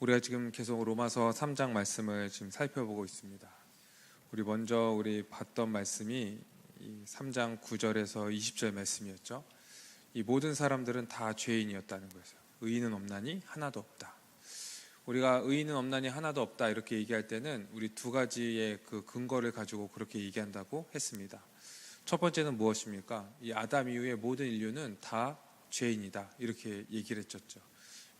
우리가 지금 계속 로마서 3장 말씀을 지금 살펴보고 있습니다. 우리 봤던 말씀이 이 3장 9절에서 20절 말씀이었죠. 이 모든 사람들은 다 죄인이었다는 거예요. 의인은 없나니 하나도 없다. 우리가 의인은 없나니 하나도 없다 이렇게 얘기할 때는 우리 두 가지의 그 근거를 가지고 그렇게 얘기한다고 했습니다. 첫 번째는 무엇입니까? 이 아담 이후의 모든 인류는 다 죄인이다 이렇게 얘기를 했었죠.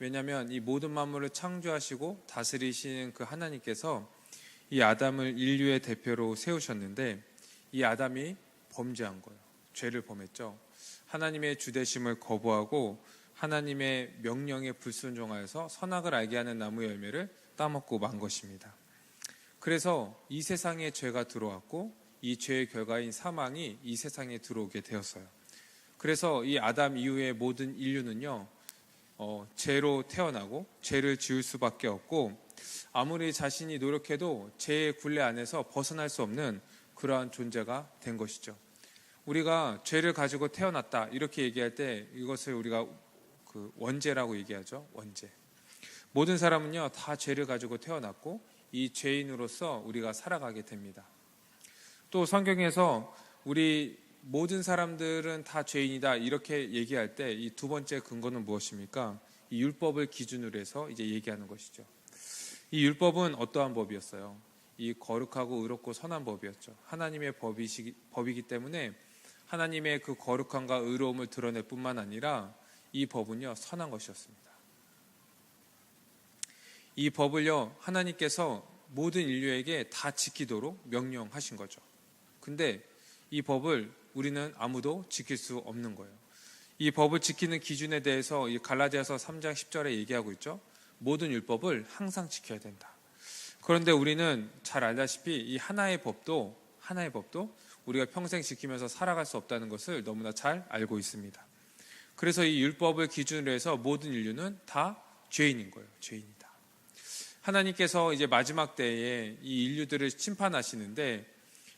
왜냐하면 이 모든 만물을 창조하시고 다스리시는 그 하나님께서 이 아담을 인류의 대표로 세우셨는데 이 아담이 범죄한 거예요. 죄를 범했죠. 하나님의 주되심을 거부하고 하나님의 명령에 불순종하여서 선악을 알게 하는 나무의 열매를 따먹고 만 것입니다. 그래서 이 세상에 죄가 들어왔고 이 죄의 결과인 사망이 이 세상에 들어오게 되었어요. 그래서 이 아담 이후의 모든 인류는요, 죄로 태어나고 죄를 지을 수밖에 없고 아무리 자신이 노력해도 죄의 굴레 안에서 벗어날 수 없는 그러한 존재가 된 것이죠. 우리가 죄를 가지고 태어났다 이렇게 얘기할 때 이것을 우리가 그 원죄라고 얘기하죠. 원죄. 모든 사람은요 다 죄를 가지고 태어났고 이 죄인으로서 우리가 살아가게 됩니다. 또 성경에서 우리 모든 사람들은 다 죄인이다 이렇게 얘기할 때 이 두 번째 근거는 무엇입니까? 이 율법을 기준으로 해서 이제 얘기하는 것이죠. 이 율법은 어떠한 법이었어요? 이 거룩하고 의롭고 선한 법이었죠. 하나님의 법이기 때문에 하나님의 그 거룩함과 의로움을 드러낼 뿐만 아니라 이 법은요 선한 것이었습니다. 이 법을요 하나님께서 모든 인류에게 다 지키도록 명령하신 거죠. 근데 이 법을 우리는 아무도 지킬 수 없는 거예요. 이 법을 지키는 기준에 대해서 이 갈라디아서 3장 10절에 얘기하고 있죠. 모든 율법을 항상 지켜야 된다. 그런데 우리는 잘 알다시피 이 하나의 법도 우리가 평생 지키면서 살아갈 수 없다는 것을 너무나 잘 알고 있습니다. 그래서 이 율법을 기준으로 해서 모든 인류는 다 죄인인 거예요. 죄인이다. 하나님께서 이제 마지막 때에 이 인류들을 심판하시는데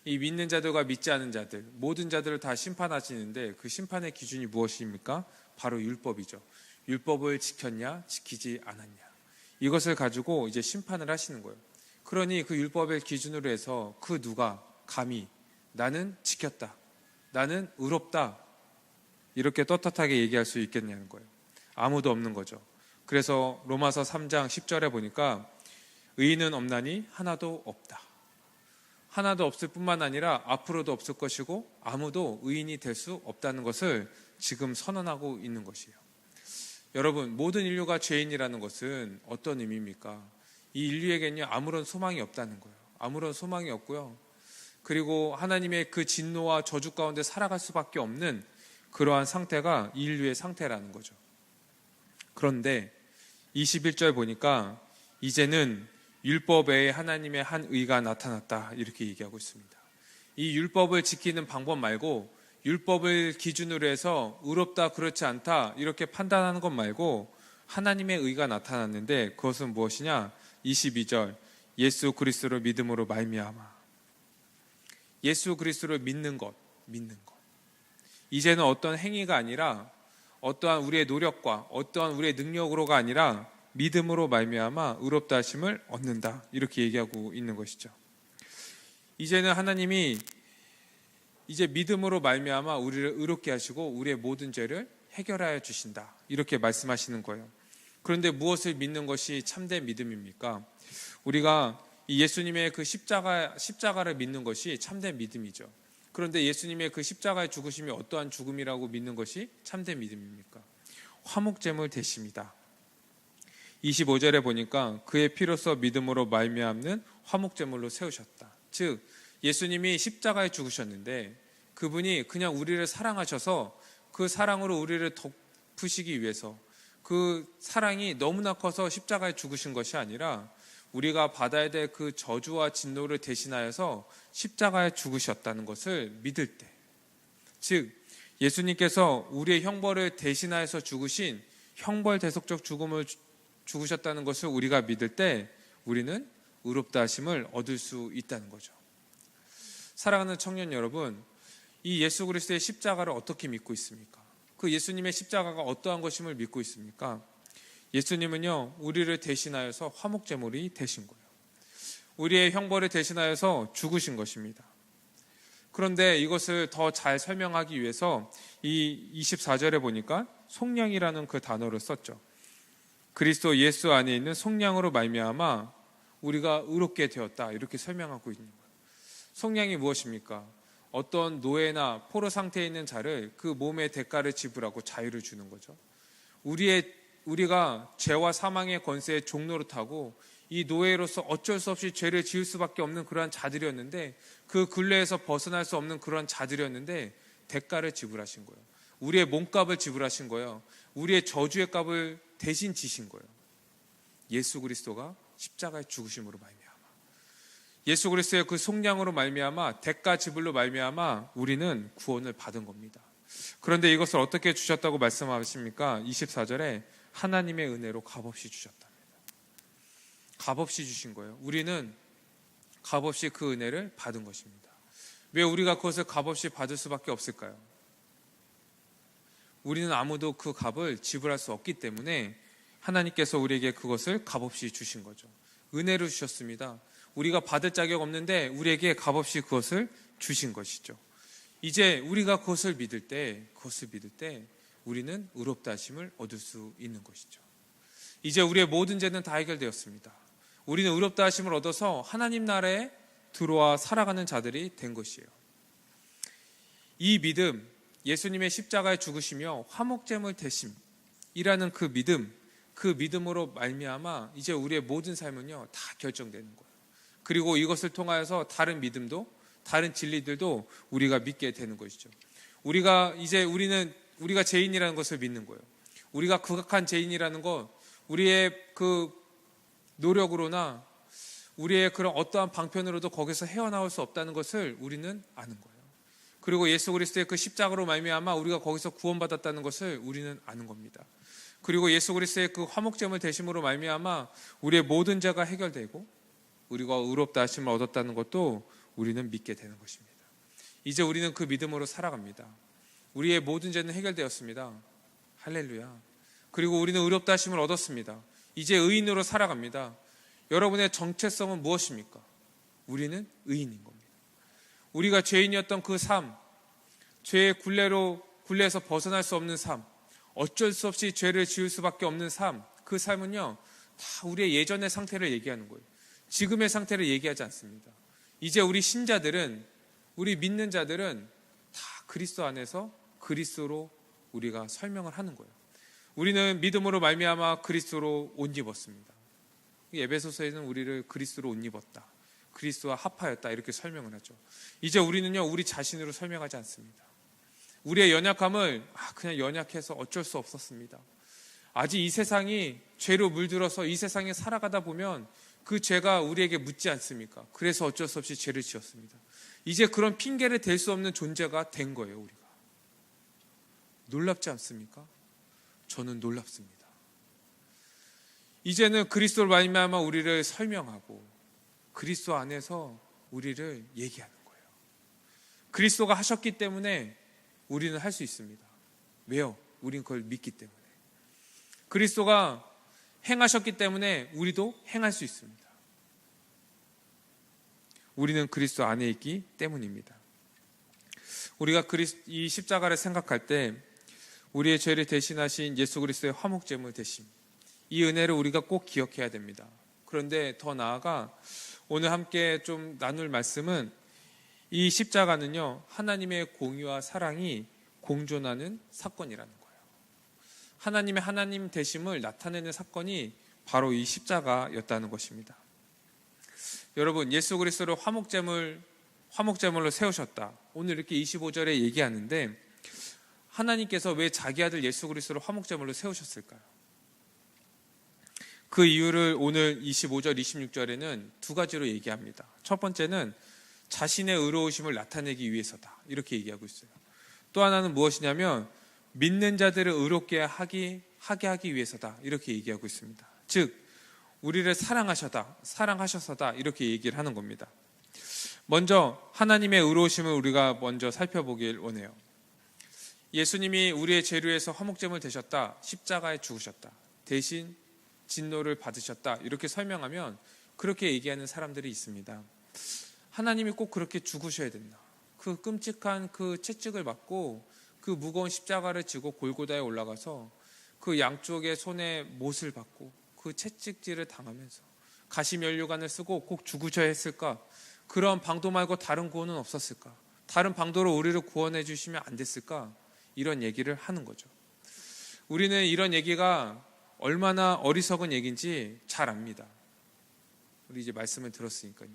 이 믿는 자들과 믿지 않은 자들 모든 자들을 다 심판하시는데 그 심판의 기준이 무엇입니까? 바로 율법이죠. 율법을 지켰냐 지키지 않았냐 이것을 가지고 이제 심판을 하시는 거예요. 그러니 그 율법을 기준으로 해서 그 누가 감히 나는 지켰다 나는 의롭다 이렇게 떳떳하게 얘기할 수 있겠냐는 거예요. 아무도 없는 거죠. 그래서 로마서 3장 10절에 보니까 의인은 없나니 하나도 없다. 하나도 없을 뿐만 아니라 앞으로도 없을 것이고 아무도 의인이 될 수 없다는 것을 지금 선언하고 있는 것이에요. 여러분, 모든 인류가 죄인이라는 것은 어떤 의미입니까? 이 인류에게는요 아무런 소망이 없다는 거예요. 아무런 소망이 없고요. 그리고 하나님의 그 진노와 저주 가운데 살아갈 수밖에 없는 그러한 상태가 이 인류의 상태라는 거죠. 그런데 21절 보니까 이제는 율법 외에 하나님의 한 의가 나타났다 이렇게 얘기하고 있습니다. 이 율법을 지키는 방법 말고 율법을 기준으로 해서 의롭다 그렇지 않다 이렇게 판단하는 것 말고 하나님의 의가 나타났는데 그것은 무엇이냐? 22절 예수 그리스도를 믿음으로 말미암아. 예수 그리스도를 믿는 것. 이제는 어떤 행위가 아니라 어떠한 우리의 노력과 어떠한 우리의 능력으로가 아니라 믿음으로 말미암아 의롭다 하심을 얻는다 이렇게 얘기하고 있는 것이죠. 이제는 하나님이 이제 믿음으로 말미암아 우리를 의롭게 하시고 우리의 모든 죄를 해결하여 주신다 이렇게 말씀하시는 거예요. 그런데 무엇을 믿는 것이 참된 믿음입니까? 우리가 이 예수님의 그 십자가를 믿는 것이 참된 믿음이죠. 그런데 예수님의 그 십자가의 죽으심이 어떠한 죽음이라고 믿는 것이 참된 믿음입니까? 화목제물 되심이다. 25절에 보니까 그의 피로써 믿음으로 말미암는 화목제물로 세우셨다. 즉 예수님이 십자가에 죽으셨는데 그분이 그냥 우리를 사랑하셔서 그 사랑으로 우리를 덮으시기 위해서 그 사랑이 너무나 커서 십자가에 죽으신 것이 아니라 우리가 받아야 될 그 저주와 진노를 대신하여서 십자가에 죽으셨다는 것을 믿을 때, 즉 예수님께서 우리의 형벌을 대신하여서 죽으신 형벌 대속적 죽음을 죽으셨다는 것을 우리가 믿을 때 우리는 의롭다 하심을 얻을 수 있다는 거죠. 사랑하는 청년 여러분, 이 예수 그리스도의 십자가를 어떻게 믿고 있습니까? 그 예수님의 십자가가 어떠한 것임을 믿고 있습니까? 예수님은요, 우리를 대신하여서 화목제물이 되신 거예요. 우리의 형벌을 대신하여서 죽으신 것입니다. 그런데 이것을 더 잘 설명하기 위해서 이 24절에 보니까 속량이라는 그 단어를 썼죠. 그리스도 예수 안에 있는 속량으로 말미암아 우리가 의롭게 되었다, 이렇게 설명하고 있는 거예요. 속량이 무엇입니까? 어떤 노예나 포로 상태에 있는 자를 그 몸의 대가를 지불하고 자유를 주는 거죠. 우리가 죄와 사망의 권세의 종노릇하고 이 노예로서 어쩔 수 없이 죄를 지을 수밖에 없는 그러한 자들이었는데, 그 굴레에서 벗어날 수 없는 그러한 자들이었는데 대가를 지불하신 거예요. 우리의 몸값을 지불하신 거예요. 우리의 저주의 값을 대신 지신 거예요. 예수 그리스도가 십자가에 죽으심으로 말미암아, 예수 그리스도의 그 속량으로 말미암아, 대가 지불로 말미암아 우리는 구원을 받은 겁니다. 그런데 이것을 어떻게 주셨다고 말씀하십니까? 24절에 하나님의 은혜로 값없이 주셨답니다. 값없이 주신 거예요. 우리는 값없이 그 은혜를 받은 것입니다. 왜 우리가 그것을 값없이 받을 수밖에 없을까요? 우리는 아무도 그 값을 지불할 수 없기 때문에 하나님께서 우리에게 그것을 값없이 주신 거죠. 은혜로 주셨습니다. 우리가 받을 자격 없는데 우리에게 값없이 그것을 주신 것이죠. 이제 우리가 그것을 믿을 때 우리는 의롭다 하심을 얻을 수 있는 것이죠. 이제 우리의 모든 죄는 다 해결되었습니다. 우리는 의롭다 하심을 얻어서 하나님 나라에 들어와 살아가는 자들이 된 것이에요. 이 믿음, 예수님의 십자가에 죽으시며 화목제물 되심이라는 그 믿음으로 말미암아 이제 우리의 모든 삶은요, 다 결정되는 거예요. 그리고 이것을 통하여서 다른 믿음도, 다른 진리들도 우리가 믿게 되는 것이죠. 우리가 죄인이라는 것을 믿는 거예요. 우리가 극악한 죄인이라는 것, 우리의 그 노력으로나 우리의 그런 어떠한 방편으로도 거기서 헤어나올 수 없다는 것을 우리는 아는 거예요. 그리고 예수 그리스도의 그 십자가로 말미암아 우리가 거기서 구원받았다는 것을 우리는 아는 겁니다. 그리고 예수 그리스도의 그 화목제물 되심으로 말미암아 우리의 모든 죄가 해결되고 우리가 의롭다 하심을 얻었다는 것도 우리는 믿게 되는 것입니다. 이제 우리는 그 믿음으로 살아갑니다. 우리의 모든 죄는 해결되었습니다. 할렐루야. 그리고 우리는 의롭다 하심을 얻었습니다. 이제 의인으로 살아갑니다. 여러분의 정체성은 무엇입니까? 우리는 의인인 겁니다. 우리가 죄인이었던 그 삶, 죄의 굴레에서 벗어날 수 없는 삶, 어쩔 수 없이 죄를 지을 수밖에 없는 삶, 그 삶은요, 다 우리의 예전의 상태를 얘기하는 거예요. 지금의 상태를 얘기하지 않습니다. 이제 우리 신자들은, 우리 믿는 자들은 다 그리스도 안에서 그리스도로 우리가 설명을 하는 거예요. 우리는 믿음으로 말미암아 그리스도로 옷 입었습니다. 에베소서에는 우리를 그리스도로 옷 입었다, 그리스도와 합하였다, 이렇게 설명을 하죠. 이제 우리는요, 우리 자신으로 설명하지 않습니다. 우리의 연약함을 그냥 연약해서 어쩔 수 없었습니다. 아직 이 세상이 죄로 물들어서 이 세상에 살아가다 보면 그 죄가 우리에게 묻지 않습니까? 그래서 어쩔 수 없이 죄를 지었습니다. 이제 그런 핑계를 댈 수 없는 존재가 된 거예요. 우리가 놀랍지 않습니까? 저는 놀랍습니다. 이제는 그리스도로 말미암아 우리를 설명하고 그리스도 안에서 우리를 얘기하는 거예요. 그리스도가 하셨기 때문에 우리는 할 수 있습니다. 왜요? 우리는 그걸 믿기 때문에. 그리스도가 행하셨기 때문에 우리도 행할 수 있습니다. 우리는 그리스도 안에 있기 때문입니다. 우리가 이 십자가를 생각할 때 우리의 죄를 대신하신 예수 그리스도의 화목제물 되심, 이 은혜를 우리가 꼭 기억해야 됩니다. 그런데 더 나아가 오늘 함께 좀 나눌 말씀은, 이 십자가는요, 하나님의 공의와 사랑이 공존하는 사건이라는 거예요. 하나님의 하나님 되심을 나타내는 사건이 바로 이 십자가였다는 것입니다. 여러분, 예수 그리스도를 화목제물로 세우셨다, 오늘 이렇게 25절에 얘기하는데, 하나님께서 왜 자기 아들 예수 그리스도를 화목제물로 세우셨을까요? 그 이유를 오늘 25절, 26절에는 두 가지로 얘기합니다. 첫 번째는 자신의 의로우심을 나타내기 위해서다, 이렇게 얘기하고 있어요. 또 하나는 무엇이냐면 믿는 자들을 의롭게 하게 하기 위해서다, 이렇게 얘기하고 있습니다. 즉 우리를 사랑하셔서다, 이렇게 얘기를 하는 겁니다. 먼저 하나님의 의로우심을 우리가 먼저 살펴보길 원해요. 예수님이 우리의 죄를 위해서 화목제물 되셨다, 십자가에 죽으셨다, 대신 진노를 받으셨다, 이렇게 설명하면 그렇게 얘기하는 사람들이 있습니다. 하나님이 꼭 그렇게 죽으셔야 된다, 그 끔찍한 그 채찍을 받고 그 무거운 십자가를 지고 골고다에 올라가서 그 양쪽에 손에 못을 받고 그 채찍질을 당하면서 가시면류관을 쓰고 꼭 죽으셔야 했을까? 그런 방도 말고 다른 구원은 없었을까? 다른 방도로 우리를 구원해 주시면 안 됐을까? 이런 얘기를 하는 거죠. 우리는 이런 얘기가 얼마나 어리석은 얘기인지 잘 압니다. 우리 이제 말씀을 들었으니까요.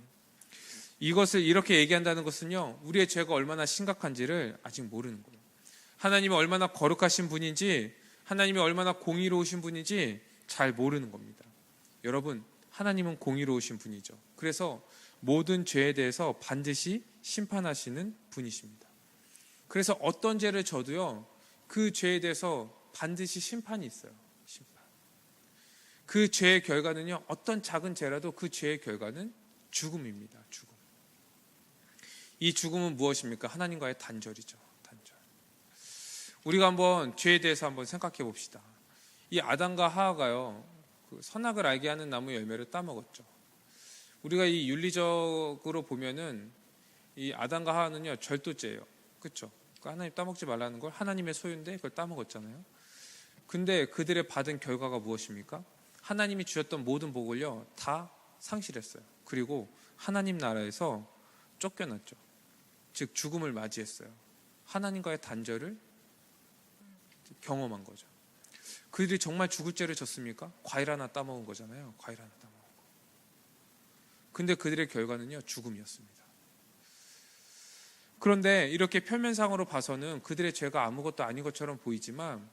이것을 이렇게 얘기한다는 것은요, 우리의 죄가 얼마나 심각한지를 아직 모르는 거예요. 하나님이 얼마나 거룩하신 분인지, 하나님이 얼마나 공의로우신 분인지 잘 모르는 겁니다. 여러분, 하나님은 공의로우신 분이죠. 그래서 모든 죄에 대해서 반드시 심판하시는 분이십니다. 그래서 어떤 죄를 져도요, 그 죄에 대해서 반드시 심판이 있어요. 심판. 그 죄의 결과는요, 어떤 작은 죄라도 그 죄의 결과는 죽음입니다. 죽음. 이 죽음은 무엇입니까? 하나님과의 단절이죠. 단절. 우리가 한번 죄에 대해서 한번 생각해 봅시다. 이 아담과 하와가요, 그 선악을 알게 하는 나무 열매를 따먹었죠. 우리가 이 윤리적으로 보면은 이 아담과 하와는요, 절도죄예요. 그렇죠? 하나님 따먹지 말라는 걸, 하나님의 소유인데 그걸 따먹었잖아요. 근데 그들의 받은 결과가 무엇입니까? 하나님이 주셨던 모든 복을요, 다 상실했어요. 그리고 하나님 나라에서 쫓겨났죠. 즉 죽음을 맞이했어요. 하나님과의 단절을 경험한 거죠. 그들이 정말 죽을 죄를 졌습니까? 과일 하나 따먹은 거잖아요. 과일 하나 따먹은 거. 근데 그들의 결과는요, 죽음이었습니다. 그런데 이렇게 표면상으로 봐서는 그들의 죄가 아무것도 아닌 것처럼 보이지만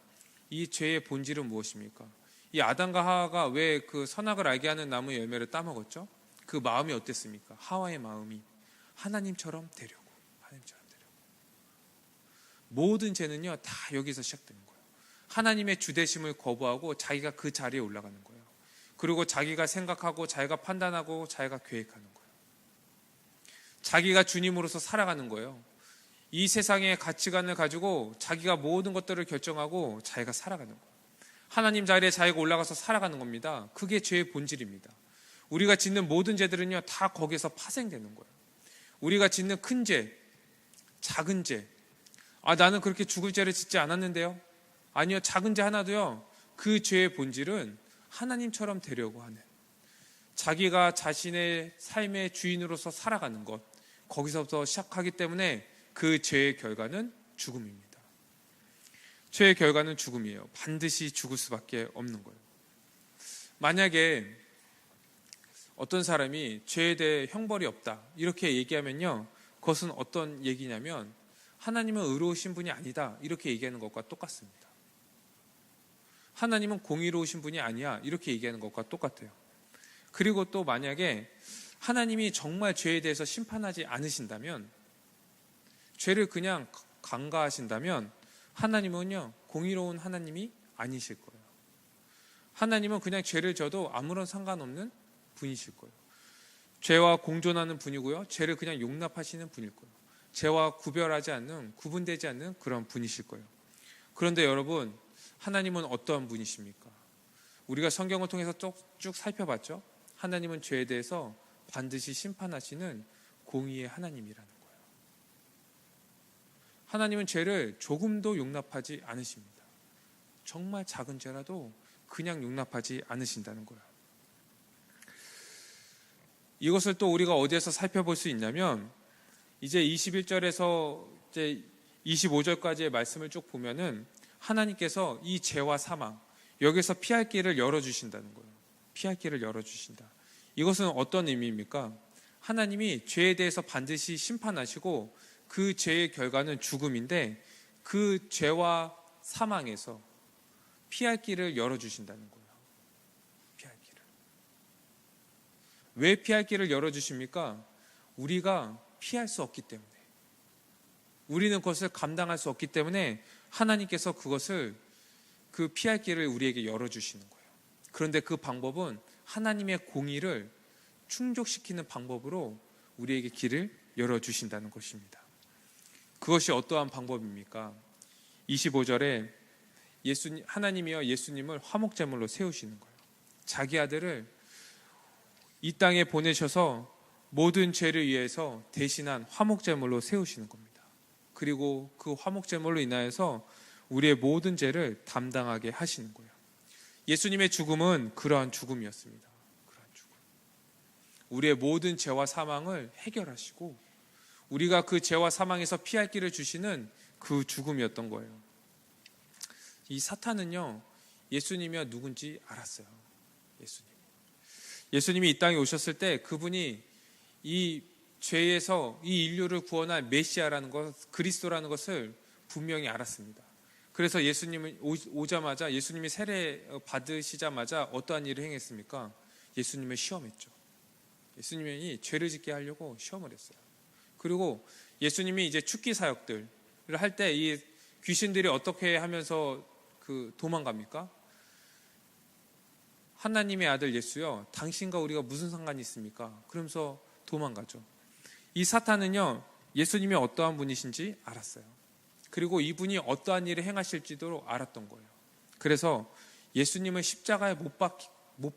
이 죄의 본질은 무엇입니까? 이 아담과 하와가 왜 그 선악을 알게 하는 나무 열매를 따먹었죠? 그 마음이 어땠습니까? 하와의 마음이 하나님처럼 되려고. 하나님처럼 되려고. 모든 죄는요, 다 여기서 시작되는 거예요. 하나님의 주대심을 거부하고 자기가 그 자리에 올라가는 거예요. 그리고 자기가 생각하고 자기가 판단하고 자기가 계획하는 거예요. 자기가 주님으로서 살아가는 거예요. 이 세상의 가치관을 가지고 자기가 모든 것들을 결정하고 자기가 살아가는 거예요. 하나님 자리에 자기가 올라가서 살아가는 겁니다. 그게 죄의 본질입니다. 우리가 짓는 모든 죄들은요, 다 거기에서 파생되는 거예요. 우리가 짓는 큰 죄, 작은 죄, 나는 그렇게 죽을 죄를 짓지 않았는데요. 아니요, 작은 죄 하나도요, 그 죄의 본질은 하나님처럼 되려고 하는, 자기가 자신의 삶의 주인으로서 살아가는 것, 거기서부터 시작하기 때문에 그 죄의 결과는 죽음입니다. 죄의 결과는 죽음이에요. 반드시 죽을 수밖에 없는 거예요. 만약에 어떤 사람이 죄에 대해 형벌이 없다, 이렇게 얘기하면요, 그것은 어떤 얘기냐면 하나님은 의로우신 분이 아니다, 이렇게 얘기하는 것과 똑같습니다. 하나님은 공의로우신 분이 아니야, 이렇게 얘기하는 것과 똑같아요. 그리고 또 만약에 하나님이 정말 죄에 대해서 심판하지 않으신다면, 죄를 그냥 간과하신다면 하나님은요, 공의로운 하나님이 아니실 거예요. 하나님은 그냥 죄를 져도 아무런 상관없는 분이실 거예요. 죄와 공존하는 분이고요, 죄를 그냥 용납하시는 분일 거예요. 죄와 구별하지 않는, 구분되지 않는 그런 분이실 거예요. 그런데 여러분, 하나님은 어떠한 분이십니까? 우리가 성경을 통해서 쭉 살펴봤죠. 하나님은 죄에 대해서 반드시 심판하시는 공의의 하나님이라는 거예요. 하나님은 죄를 조금도 용납하지 않으십니다. 정말 작은 죄라도 그냥 용납하지 않으신다는 거예요. 이것을 또 우리가 어디에서 살펴볼 수 있냐면, 이제 21절에서 이제 25절까지의 말씀을 쭉 보면은 하나님께서 이 죄와 사망, 여기서 피할 길을 열어주신다는 거예요. 피할 길을 열어주신다. 이것은 어떤 의미입니까? 하나님이 죄에 대해서 반드시 심판하시고 그 죄의 결과는 죽음인데, 그 죄와 사망에서 피할 길을 열어주신다는 거예요. 피할 길을. 왜 피할 길을 열어주십니까? 우리가 피할 수 없기 때문에, 우리는 그것을 감당할 수 없기 때문에 하나님께서 그것을, 그 피할 길을 우리에게 열어주시는 거예요. 그런데 그 방법은 하나님의 공의를 충족시키는 방법으로 우리에게 길을 열어주신다는 것입니다. 그것이 어떠한 방법입니까? 25절에 하나님이여 예수님을 화목제물로 세우시는 거예요. 자기 아들을 이 땅에 보내셔서 모든 죄를 위해서 대신한 화목제물로 세우시는 겁니다. 그리고 그 화목제물로 인하여서 우리의 모든 죄를 담당하게 하시는 거예요. 예수님의 죽음은 그러한 죽음이었습니다. 그러한 죽음. 우리의 모든 죄와 사망을 해결하시고 우리가 그 죄와 사망에서 피할 길을 주시는 그 죽음이었던 거예요. 이 사탄은요, 예수님이 누군지 알았어요. 예수님이 이 땅에 오셨을 때 그분이 이 죄에서 이 인류를 구원할 메시아라는 것, 그리스도라는 것을 분명히 알았습니다. 그래서 예수님이 오자마자, 예수님이 세례 받으시자마자 어떠한 일을 행했습니까? 예수님을 시험했죠. 예수님이 죄를 짓게 하려고 시험을 했어요. 그리고 예수님이 이제 축기 사역들을 할 때 이 귀신들이 어떻게 하면서 도망갑니까? 하나님의 아들 예수여, 당신과 우리가 무슨 상관이 있습니까? 그러면서 도망가죠. 이 사탄은요, 예수님이 어떠한 분이신지 알았어요. 그리고 이분이 어떠한 일을 행하실지도 알았던 거예요. 그래서 예수님을 십자가에 못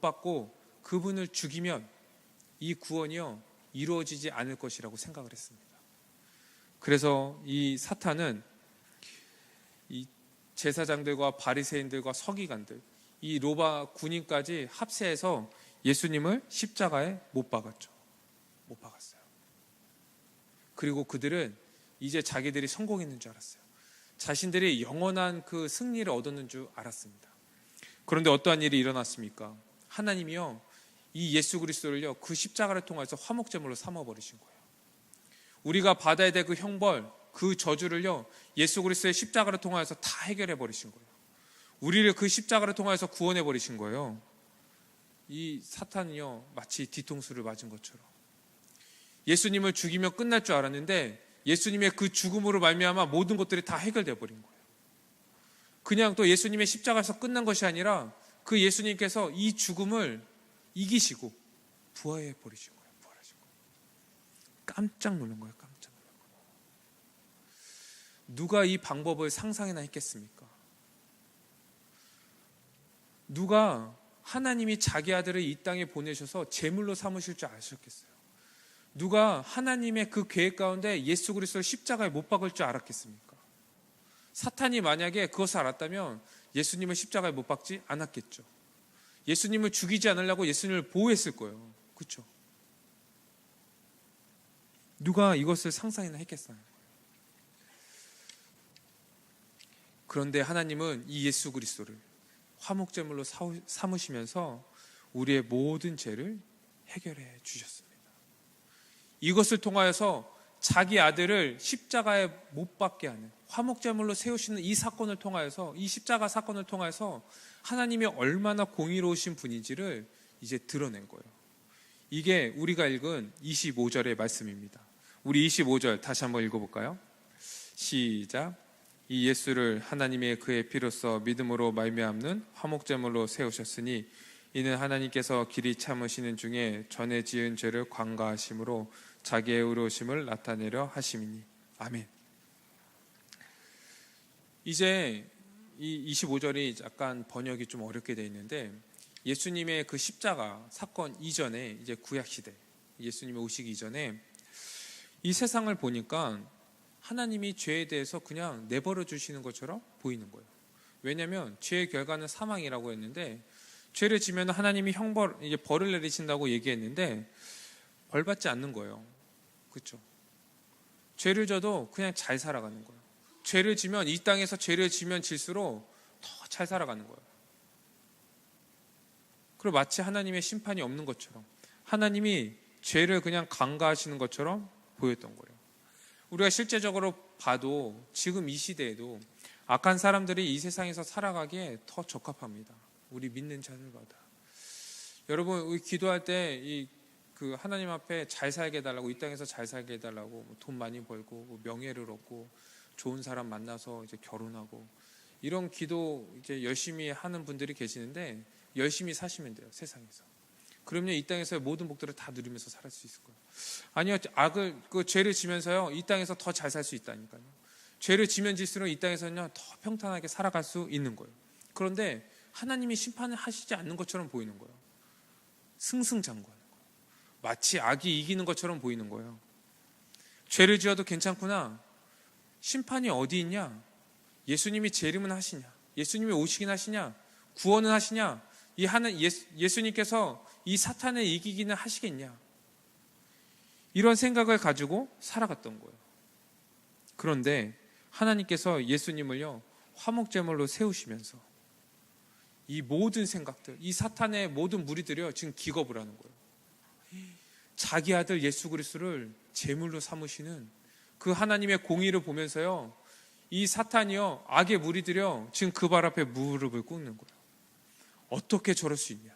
박고 그분을 죽이면 이 구원이요, 이루어지지 않을 것이라고 생각을 했습니다. 그래서 이 사탄은 이 제사장들과 바리새인들과 서기관들, 이 로마 군인까지 합세해서 예수님을 십자가에 못 박았죠. 못 박았어요. 그리고 그들은 이제 자기들이 성공했는 줄 알았어요. 자신들이 영원한 그 승리를 얻었는 줄 알았습니다. 그런데 어떠한 일이 일어났습니까? 하나님이요, 이 예수 그리스도를요, 그 십자가를 통해서 화목제물로 삼아버리신 거예요. 우리가 받아야 될 그 형벌, 그 저주를요, 예수 그리스도의 십자가를 통해서 다 해결해 버리신 거예요. 우리를 그 십자가를 통해서 구원해 버리신 거예요. 이 사탄이요, 마치 뒤통수를 맞은 것처럼 예수님을 죽이면 끝날 줄 알았는데 예수님의 그 죽음으로 말미암아 모든 것들이 다 해결돼 버린 거예요. 그냥 또 예수님의 십자가에서 끝난 것이 아니라 그 예수님께서 이 죽음을 이기시고 부활해 버리신 거예요. 부활하신 거예요. 깜짝 놀란 거예요. 깜짝 놀란 거예요. 누가 이 방법을 상상이나 했겠습니까? 누가 하나님이 자기 아들을 이 땅에 보내셔서 제물로 삼으실 줄 아셨겠어요? 누가 하나님의 그 계획 가운데 예수 그리스도를 십자가에 못 박을 줄 알았겠습니까? 사탄이 만약에 그것을 알았다면 예수님을 십자가에 못 박지 않았겠죠. 예수님을 죽이지 않으려고 예수님을 보호했을 거예요. 그렇죠? 누가 이것을 상상이나 했겠어요? 그런데 하나님은 이 예수 그리스도를 화목제물로 삼으시면서 우리의 모든 죄를 해결해 주셨습니다. 이것을 통하여서 자기 아들을 십자가에 못 박게 하는 화목제물로 세우시는 이 사건을 통하여서, 이 십자가 사건을 통하여서 하나님이 얼마나 공의로우신 분인지를 이제 드러낸 거예요. 이게 우리가 읽은 25절의 말씀입니다. 우리 25절 다시 한번 읽어볼까요? 시작. 이 예수를 하나님의 그의 피로써 믿음으로 말미암는 화목제물로 세우셨으니 이는 하나님께서 길이 참으시는 중에 전에 지은 죄를 관가하심으로 자기의 의로우심을 나타내려 하심이니. 아멘. 이제 이 25절이 약간 번역이 좀 어렵게 되어 있는데, 예수님의 그 십자가 사건 이전에, 이제 구약시대 예수님이 오시기 이전에 이 세상을 보니까 하나님이 죄에 대해서 그냥 내버려 주시는 것처럼 보이는 거예요. 왜냐하면 죄의 결과는 사망이라고 했는데, 죄를 지면 하나님이 이제 벌을 내리신다고 얘기했는데 벌 받지 않는 거예요. 그렇죠? 죄를 져도 그냥 잘 살아가는 거예요. 죄를 지면, 이 땅에서 죄를 지면 질수록 더 잘 살아가는 거예요. 그리고 마치 하나님의 심판이 없는 것처럼, 하나님이 죄를 그냥 간과하시는 것처럼 보였던 거예요. 우리가 실제적으로 봐도 지금 이 시대에도 악한 사람들이 이 세상에서 살아가기에 더 적합합니다. 우리 믿는 자들마다. 여러분, 우리 기도할 때 그 하나님 앞에 잘 살게 해달라고, 이 땅에서 잘 살게 해달라고, 돈 많이 벌고 명예를 얻고 좋은 사람 만나서 이제 결혼하고, 이런 기도 이제 열심히 하는 분들이 계시는데 열심히 사시면 돼요, 세상에서. 그러면 이 땅에서의 모든 복들을 다 누리면서 살 수 있을 거예요. 아니요, 죄를 지면서요, 이 땅에서 더 잘 살 수 있다니까요. 죄를 지면 질수록 이 땅에서는요 더 평탄하게 살아갈 수 있는 거예요. 그런데 하나님이 심판을 하시지 않는 것처럼 보이는 거예요. 승승장구하는 거예요. 마치 악이 이기는 것처럼 보이는 거예요. 죄를 지어도 괜찮구나. 심판이 어디 있냐? 예수님이 재림은 하시냐? 예수님이 오시긴 하시냐? 구원은 하시냐? 예수님께서 이 사탄을 이기기는 하시겠냐? 이런 생각을 가지고 살아갔던 거예요. 그런데 하나님께서 예수님을요 화목제물로 세우시면서 이 모든 생각들, 이 사탄의 모든 무리들이요 지금 기겁을 하는 거예요. 자기 아들 예수 그리스도를 제물로 삼으시는 그 하나님의 공의를 보면서요 이 사탄이요 악의 무리들이요 지금 그 발 앞에 무릎을 꿇는 거예요. 어떻게 저럴 수 있냐?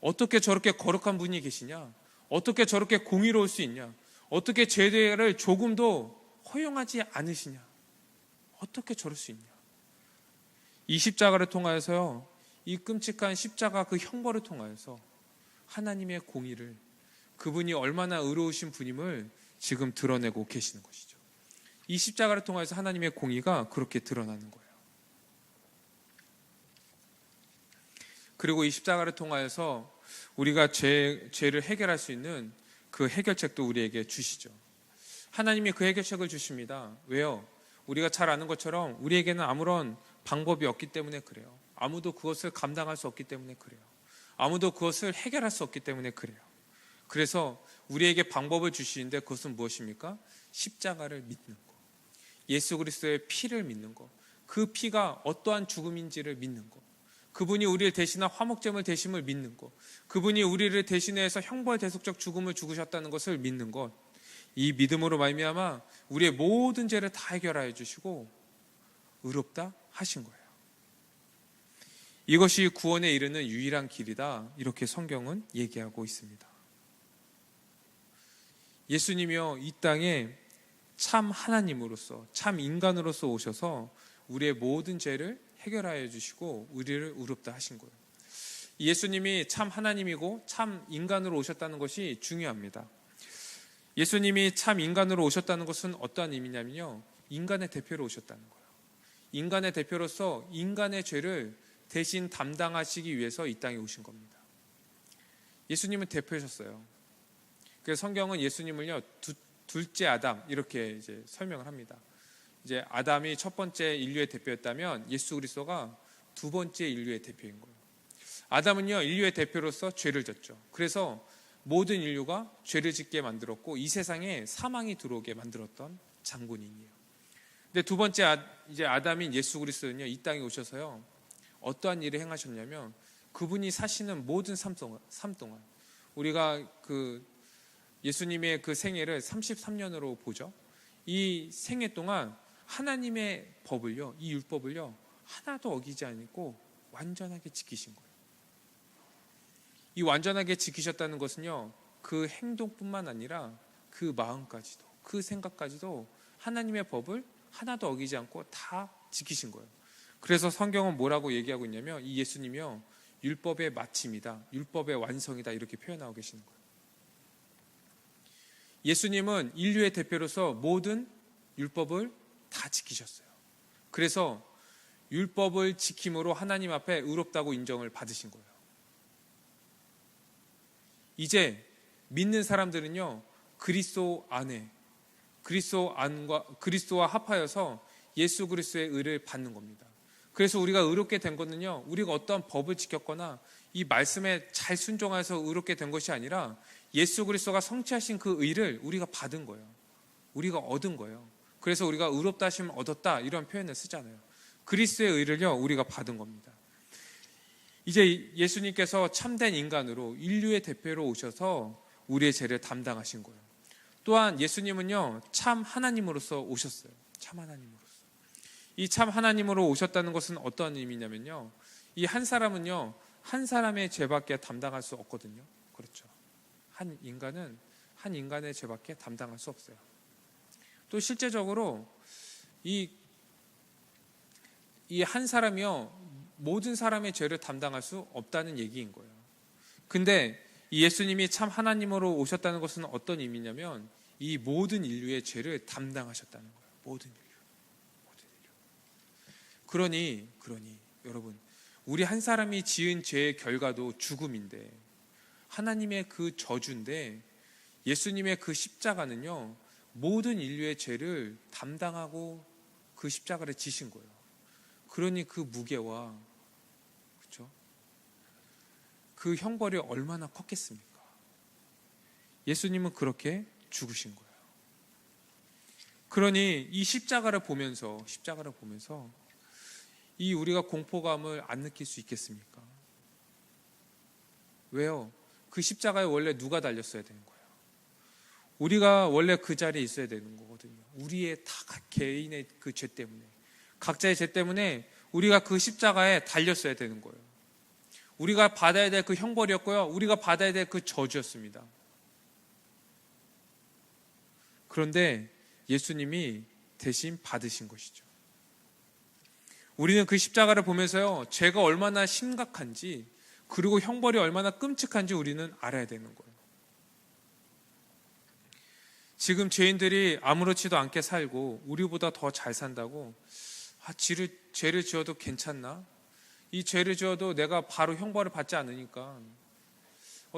어떻게 저렇게 거룩한 분이 계시냐? 어떻게 저렇게 공의로울 수 있냐? 어떻게 죄를 조금도 허용하지 않으시냐? 어떻게 저럴 수 있냐? 이 십자가를 통하여서요 이 끔찍한 십자가 그 형벌을 통하여서 하나님의 공의를, 그분이 얼마나 의로우신 분임을 지금 드러내고 계시는 것이죠. 이 십자가를 통해서 하나님의 공의가 그렇게 드러나는 거예요. 그리고 이 십자가를 통하여서 우리가 죄를 해결할 수 있는 그 해결책도 우리에게 주시죠. 하나님이 그 해결책을 주십니다. 왜요? 우리가 잘 아는 것처럼 우리에게는 아무런 방법이 없기 때문에 그래요. 아무도 그것을 감당할 수 없기 때문에 그래요. 아무도 그것을 해결할 수 없기 때문에 그래요. 그래서 우리에게 방법을 주시는데 그것은 무엇입니까? 십자가를 믿는 것, 예수 그리스도의 피를 믿는 것, 그 피가 어떠한 죽음인지를 믿는 것, 그분이 우리를 대신한 화목제물 되심을 믿는 것, 그분이 우리를 대신해서 형벌 대속적 죽음을 죽으셨다는 것을 믿는 것, 이 믿음으로 말미암아 우리의 모든 죄를 다 해결하여 주시고 의롭다 하신 거예요. 이것이 구원에 이르는 유일한 길이다, 이렇게 성경은 얘기하고 있습니다. 예수님이요 이 땅에 참 하나님으로서, 참 인간으로서 오셔서 우리의 모든 죄를 해결하여 주시고 우리를 의롭다 하신 거예요. 예수님이 참 하나님이고 참 인간으로 오셨다는 것이 중요합니다. 예수님이 참 인간으로 오셨다는 것은 어떠한 의미냐면요, 인간의 대표로 오셨다는 거예요. 인간의 대표로서 인간의 죄를 대신 담당하시기 위해서 이 땅에 오신 겁니다. 예수님은 대표셨어요. 그래서 성경은 예수님을요 둘째 아담 이렇게 이제 설명을 합니다. 이제 아담이 첫 번째 인류의 대표였다면 예수 그리스도가 두 번째 인류의 대표인 거예요. 아담은요 인류의 대표로서 죄를 졌죠. 그래서 모든 인류가 죄를 짓게 만들었고 이 세상에 사망이 들어오게 만들었던 장본인이에요. 근데 두 번째 이제 아담인 예수 그리스도는요 이 땅에 오셔서요 어떠한 일을 행하셨냐면 그분이 사시는 모든 삶 동안 우리가 그 예수님의 그 생애를 33년으로 보죠. 이 생애 동안 하나님의 법을요, 이 율법을요 하나도 어기지 않고 완전하게 지키신 거예요. 이 완전하게 지키셨다는 것은요 그 행동뿐만 아니라 그 마음까지도, 그 생각까지도 하나님의 법을 하나도 어기지 않고 다 지키신 거예요. 그래서 성경은 뭐라고 얘기하고 있냐면 이 예수님이요 율법의 마침이다, 율법의 완성이다, 이렇게 표현하고 계시는 거예요. 예수님은 인류의 대표로서 모든 율법을 다 지키셨어요. 그래서 율법을 지킴으로 하나님 앞에 의롭다고 인정을 받으신 거예요. 이제 믿는 사람들은요 그리스도 안에, 그리스도와 합하여서 예수 그리스도의 의를 받는 겁니다. 그래서 우리가 의롭게 된 것은요 우리가 어떠한 법을 지켰거나 이 말씀에 잘 순종해서 의롭게 된 것이 아니라 예수 그리스도가 성취하신 그 의를 우리가 받은 거예요. 우리가 얻은 거예요. 그래서 우리가 의롭다 하심을 얻었다 이런 표현을 쓰잖아요. 그리스도의 의를요 우리가 받은 겁니다. 이제 예수님께서 참된 인간으로 인류의 대표로 오셔서 우리의 죄를 담당하신 거예요. 또한 예수님은요 참 하나님으로서 오셨어요. 참 하나님으로서. 이 참 하나님으로 오셨다는 것은 어떤 의미냐면요, 이 한 사람은요 한 사람의 죄밖에 담당할 수 없거든요. 그렇죠. 한 인간의 죄밖에 담당할 수 없어요. 또 실제적으로 이 한 사람이요 모든 사람의 죄를 담당할 수 없다는 얘기인 거예요. 근데 이 예수님이 참 하나님으로 오셨다는 것은 어떤 의미냐면 이 모든 인류의 죄를 담당하셨다는 거예요. 모든 인류. 그러니 여러분, 우리 한 사람이 지은 죄의 결과도 죽음인데, 하나님의 그 저주인데, 예수님의 그 십자가는요, 모든 인류의 죄를 담당하고 그 십자가를 지신 거예요. 그러니 그 무게와, 그렇죠? 그 형벌이 얼마나 컸겠습니까? 예수님은 그렇게 죽으신 거예요. 그러니 이 십자가를 보면서 이 우리가 공포감을 안 느낄 수 있겠습니까? 왜요? 그 십자가에 원래 누가 달렸어야 되는 거예요? 우리가 원래 그 자리에 있어야 되는 거거든요. 우리의 다 개인의 그 죄 때문에, 각자의 죄 때문에 우리가 그 십자가에 달렸어야 되는 거예요. 우리가 받아야 될 그 형벌이었고요, 우리가 받아야 될 그 저주였습니다. 그런데 예수님이 대신 받으신 것이죠. 우리는 그 십자가를 보면서요, 죄가 얼마나 심각한지, 그리고 형벌이 얼마나 끔찍한지 우리는 알아야 되는 거예요. 지금 죄인들이 아무렇지도 않게 살고 우리보다 더 잘 산다고, 죄를 지어도 괜찮나? 이 죄를 지어도 내가 바로 형벌을 받지 않으니까,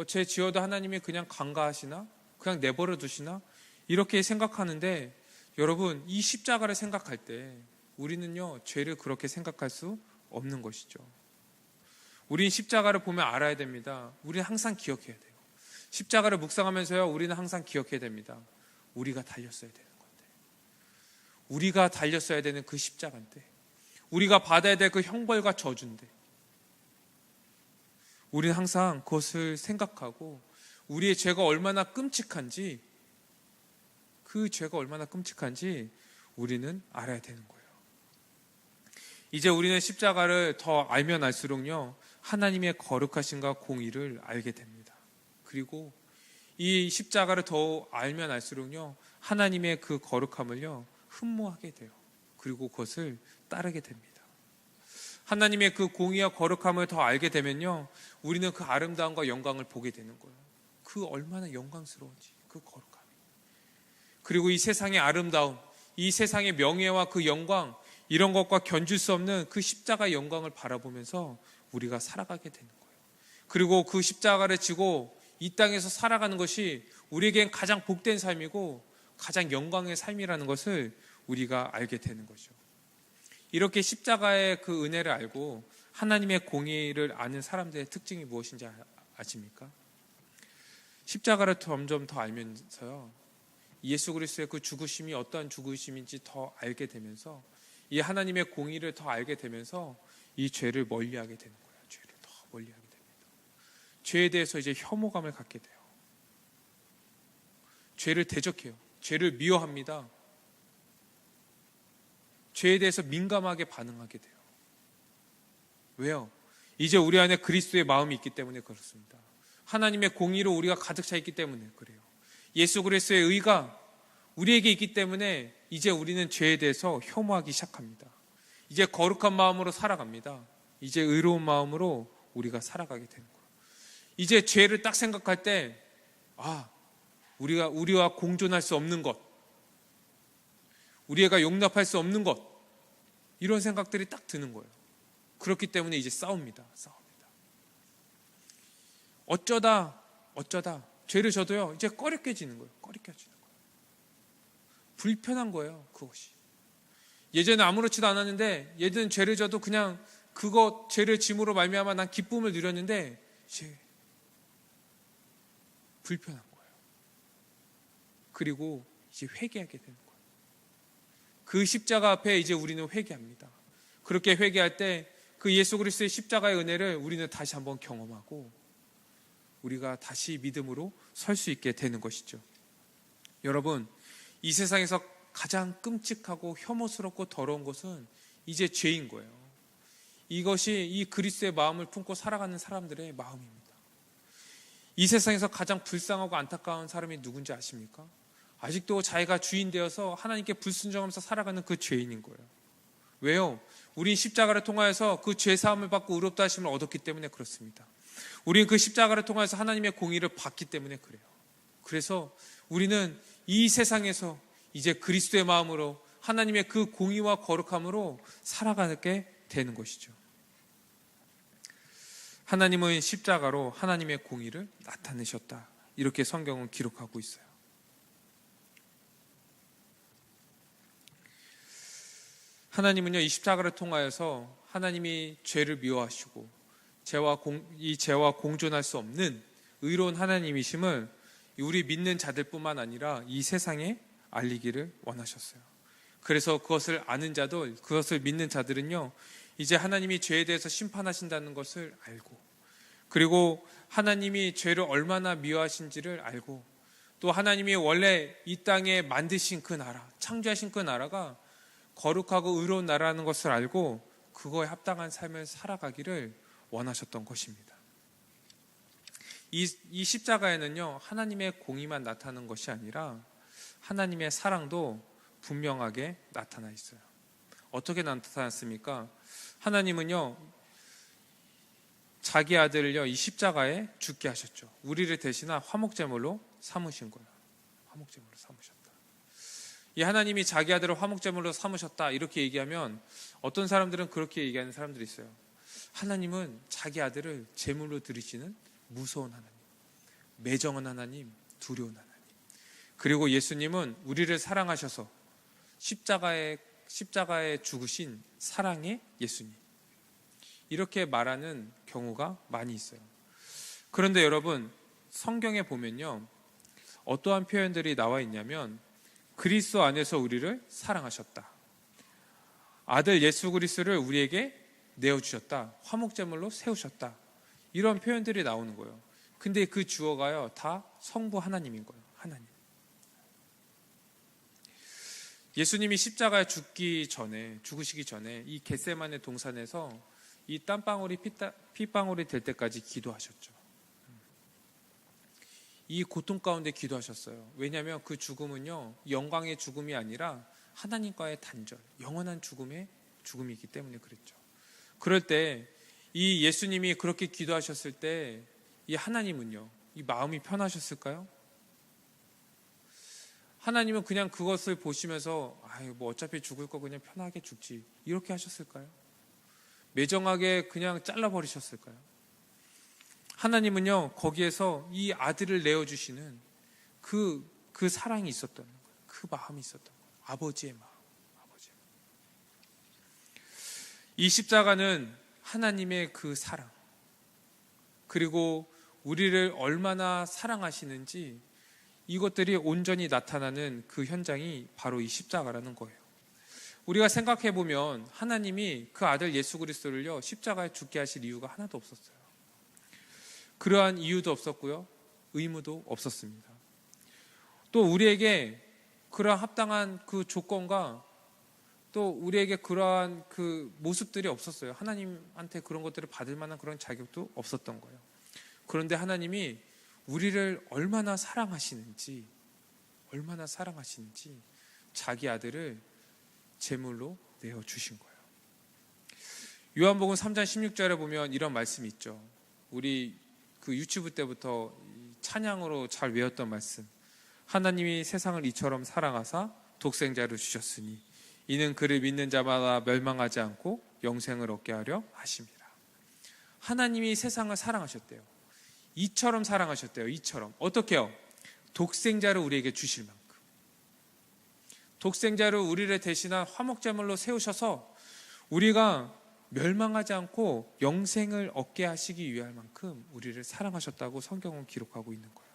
죄 지어도 하나님이 그냥 간과하시나? 그냥 내버려 두시나? 이렇게 생각하는데, 여러분, 이 십자가를 생각할 때 우리는요, 죄를 그렇게 생각할 수 없는 것이죠. 우린 십자가를 보면 알아야 됩니다. 우리는 항상 기억해야 돼요. 십자가를 묵상하면서요, 우리는 항상 기억해야 됩니다. 우리가 달렸어야 되는 건데, 우리가 달렸어야 되는 그 십자가인데, 우리가 받아야 될 그 형벌과 저주인데, 우리는 항상 그것을 생각하고 우리의 죄가 얼마나 끔찍한지, 그 죄가 얼마나 끔찍한지 우리는 알아야 되는 거예요. 이제 우리는 십자가를 더 알면 알수록요, 하나님의 거룩하심과 공의를 알게 됩니다. 그리고 이 십자가를 더 알면 알수록요, 하나님의 그 거룩함을요, 흠모하게 돼요. 그리고 그것을 따르게 됩니다. 하나님의 그 공의와 거룩함을 더 알게 되면요, 우리는 그 아름다움과 영광을 보게 되는 거예요. 그 얼마나 영광스러운지, 그 거룩함이. 그리고 이 세상의 아름다움, 이 세상의 명예와 그 영광, 이런 것과 견줄 수 없는 그 십자가의 영광을 바라보면서 우리가 살아가게 되는 거예요. 그리고 그 십자가를 지고 이 땅에서 살아가는 것이 우리에겐 가장 복된 삶이고 가장 영광의 삶이라는 것을 우리가 알게 되는 거죠. 이렇게 십자가의 그 은혜를 알고 하나님의 공의를 아는 사람들의 특징이 무엇인지 아십니까? 십자가를 점점 더 알면서요, 예수 그리스도의 그 죽으심이 어떠한 죽으심인지 더 알게 되면서, 이 하나님의 공의를 더 알게 되면서 이 죄를 멀리하게 되는 거예요. 죄를 더 멀리하게 됩니다. 죄에 대해서 이제 혐오감을 갖게 돼요. 죄를 대적해요. 죄를 미워합니다. 죄에 대해서 민감하게 반응하게 돼요. 왜요? 이제 우리 안에 그리스도의 마음이 있기 때문에 그렇습니다. 하나님의 공의로 우리가 가득 차 있기 때문에 그래요. 예수 그리스도의 의가 우리에게 있기 때문에 이제 우리는 죄에 대해서 혐오하기 시작합니다. 이제 거룩한 마음으로 살아갑니다. 이제 의로운 마음으로 우리가 살아가게 되는 거예요. 이제 죄를 딱 생각할 때, 우리와 공존할 수 없는 것, 우리가 용납할 수 없는 것, 이런 생각들이 딱 드는 거예요. 그렇기 때문에 이제 싸웁니다. 어쩌다 죄를 져도요, 이제 꺼리껴지는 거예요. 불편한 거예요, 그것이. 예전에 아무렇지도 않았는데, 예전에 죄를 져도 그냥 죄를 짐으로 말미암아 난 기쁨을 누렸는데, 이제 불편한 거예요. 그리고 이제 회개하게 되는 거예요. 그 십자가 앞에 이제 우리는 회개합니다. 그렇게 회개할 때 그 예수 그리스도의 십자가의 은혜를 우리는 다시 한번 경험하고 우리가 다시 믿음으로 설 수 있게 되는 것이죠. 여러분, 이 세상에서 가장 끔찍하고 혐오스럽고 더러운 것은 이제 죄인 거예요. 이것이 이 그리스도의 마음을 품고 살아가는 사람들의 마음입니다. 이 세상에서 가장 불쌍하고 안타까운 사람이 누군지 아십니까? 아직도 자기가 주인 되어서 하나님께 불순종하면서 살아가는 그 죄인인 거예요. 왜요? 우린 십자가를 통하여서 그 죄사함을 받고 의롭다 하심을 얻었기 때문에 그렇습니다. 우린 그 십자가를 통해서 하나님의 공의를 받기 때문에 그래요. 그래서 우리는 이 세상에서 이제 그리스도의 마음으로 하나님의 그 공의와 거룩함으로 살아가게 되는 것이죠. 하나님은 십자가로 하나님의 공의를 나타내셨다. 이렇게 성경은 기록하고 있어요. 하나님은요, 이 십자가를 통하여서 하나님이 죄를 미워하시고 이 죄와 공존할 수 없는 의로운 하나님이심을 우리 믿는 자들뿐만 아니라 이 세상에 알리기를 원하셨어요. 그래서 그것을 아는 자들, 그것을 믿는 자들은요, 이제 하나님이 죄에 대해서 심판하신다는 것을 알고, 그리고 하나님이 죄를 얼마나 미워하신지를 알고, 또 하나님이 원래 이 땅에 만드신 그 나라, 창조하신 그 나라가 거룩하고 의로운 나라라는 것을 알고 그거에 합당한 삶을 살아가기를 원하셨던 것입니다. 이 십자가에는요, 하나님의 공의만 나타나는 것이 아니라 하나님의 사랑도 분명하게 나타나 있어요. 어떻게 나타났습니까? 하나님은요, 자기 아들을요, 이 십자가에 죽게 하셨죠. 우리를 대신한 화목제물로 삼으신 거예요. 화목제물로 삼으셨다. 이 하나님이 자기 아들을 화목제물로 삼으셨다, 이렇게 얘기하면 어떤 사람들은 그렇게 얘기하는 사람들이 있어요. 하나님은 자기 아들을 제물로 드리시는 무서운 하나님, 매정한 하나님, 두려운 하나님. 그리고 예수님은 우리를 사랑하셔서 십자가에 죽으신 사랑의 예수님, 이렇게 말하는 경우가 많이 있어요. 그런데 여러분, 성경에 보면요, 어떠한 표현들이 나와 있냐면 그리스도 안에서 우리를 사랑하셨다, 아들 예수 그리스도를 우리에게 내어주셨다, 화목제물로 세우셨다, 이런 표현들이 나오는 거예요. 근데 그 주어가요, 다 성부 하나님인 거예요. 하나님. 예수님이 십자가에 죽으시기 전에 이 겟세마네 동산에서 이 땀방울이 핏방울이 될 때까지 기도하셨죠. 이 고통 가운데 기도하셨어요. 왜냐하면 그 죽음은요, 영광의 죽음이 아니라 하나님과의 단절, 영원한 죽음이기 때문에 그랬죠. 그럴 때 이 예수님이 그렇게 기도하셨을 때 이 하나님은요, 이 마음이 편하셨을까요? 하나님은 그냥 그것을 보시면서 뭐 어차피 죽을 거 그냥 편하게 죽지, 이렇게 하셨을까요? 매정하게 그냥 잘라버리셨을까요? 하나님은요, 거기에서 이 아들을 내어주시는 그 사랑이 있었던 거예요. 그 마음이 있었던 거예요. 아버지의 마음. 이 십자가는 하나님의 그 사랑, 그리고 우리를 얼마나 사랑하시는지 이것들이 온전히 나타나는 그 현장이 바로 이 십자가라는 거예요. 우리가 생각해보면 하나님이 그 아들 예수 그리스도를요, 십자가에 죽게 하실 이유가 하나도 없었어요. 그러한 이유도 없었고요, 의무도 없었습니다. 또 우리에게 그러한 합당한 그 조건과 또 우리에게 그러한 그 모습들이 없었어요. 하나님한테 그런 것들을 받을 만한 그런 자격도 없었던 거예요. 그런데 하나님이 우리를 얼마나 사랑하시는지 자기 아들을 제물로 내어주신 거예요. 요한복음 3장 16절에 보면 이런 말씀이 있죠. 우리 그 유치부 때부터 찬양으로 잘 외웠던 말씀. 하나님이 세상을 이처럼 사랑하사 독생자를 주셨으니 이는 그를 믿는 자마다 멸망하지 않고 영생을 얻게 하려 하심이라. 하나님이 세상을 사랑하셨대요. 이처럼 사랑하셨대요. 이처럼. 어떻게요? 독생자를 우리에게 주실 만큼. 독생자를 우리를 대신한 화목제물로 세우셔서 우리가 멸망하지 않고 영생을 얻게 하시기 위할 만큼 우리를 사랑하셨다고 성경은 기록하고 있는 거예요.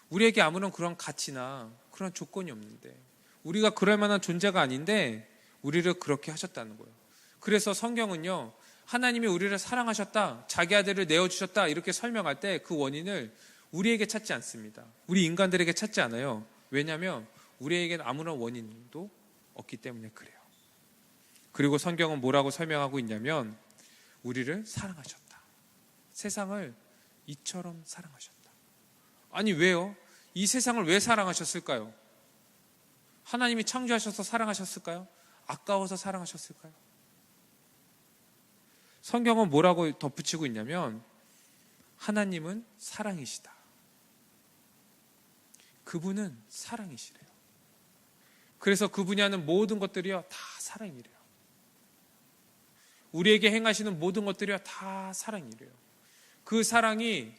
우리에게 아무런 그런 가치나 그런 조건이 없는데, 우리가 그럴 만한 존재가 아닌데 우리를 그렇게 하셨다는 거예요. 그래서 성경은요, 하나님이 우리를 사랑하셨다, 자기 아들을 내어주셨다, 이렇게 설명할 때 그 원인을 우리에게 찾지 않습니다. 우리 인간들에게 찾지 않아요. 왜냐하면 우리에게는 아무런 원인도 없기 때문에 그래요. 그리고 성경은 뭐라고 설명하고 있냐면 우리를 사랑하셨다, 세상을 이처럼 사랑하셨다. 아니 왜요? 이 세상을 왜 사랑하셨을까요? 하나님이 창조하셔서 사랑하셨을까요? 아까워서 사랑하셨을까요? 성경은 뭐라고 덧붙이고 있냐면 하나님은 사랑이시다. 그분은 사랑이시래요. 그래서 그분이 하는 모든 것들이요 다 사랑이래요. 우리에게 행하시는 모든 것들이요 다 사랑이래요. 그 사랑이